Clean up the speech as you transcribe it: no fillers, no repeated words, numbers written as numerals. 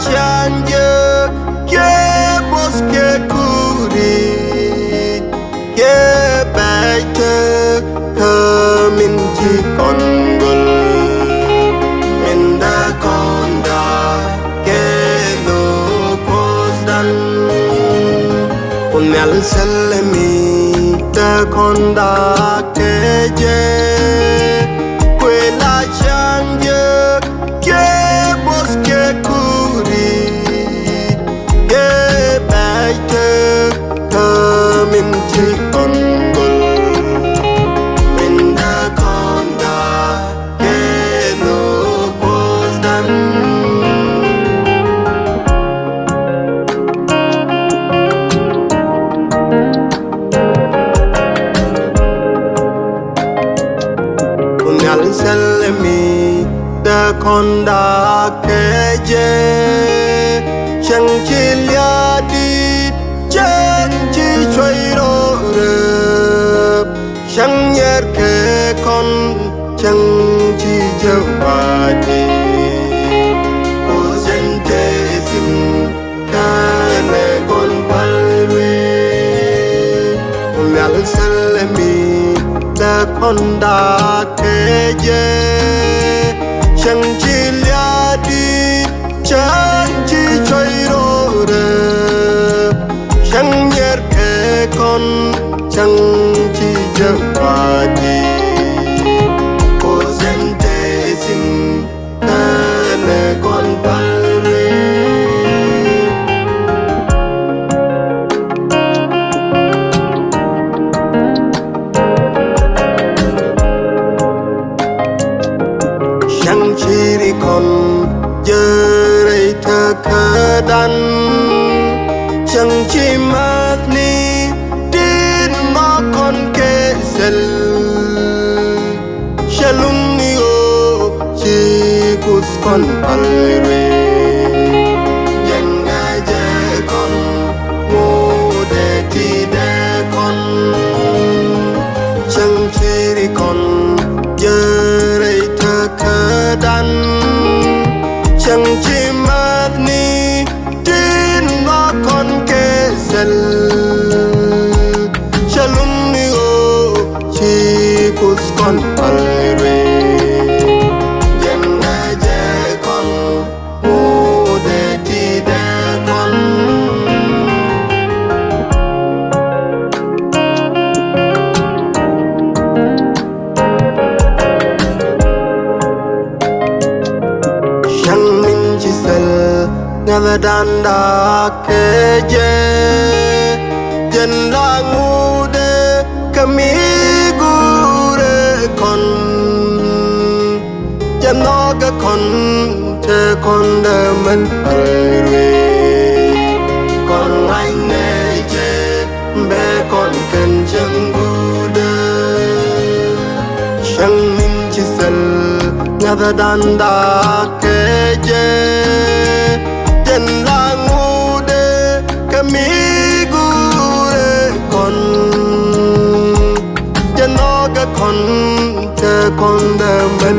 chanje ke boske kuri ke baite kamin ji kongol minda konda ke no posdan kunyal selmi da konda ke je kwela chanje ke boske kuri ke baite kamin ji kongol minda konda ke no posdan kunyal selmi da konda keje chang chi lia di chang chi choi ro re chang yer ke kon chang chi je wa di o sente sim ka ne kon pal re kunyal selmi da konda keje chang chi lia di chang chi choi ro re chang yer ke kon chang chi je wa di o sente sim ka ne kon pal re chang chiri kon jerai tha khadan chang chi mat ni tin ma kon ke sel shalun ni o chi kus kon alre yen ga je kon mo de ti de kon chang chiri kon jerai tha khadan chang chi mat ni tin ma kon ke sel shalum ni o chi kus kon alre yen na je kon mo de ti de kon chang min chi sel ngava danda keje jen la ngude kami gure kon janoga kon te kon de men alre kon ngai ne je be kon ken chang gude chang min chi sel ngava danda keje jen la ngude kami gure kon janoga kon te kon de men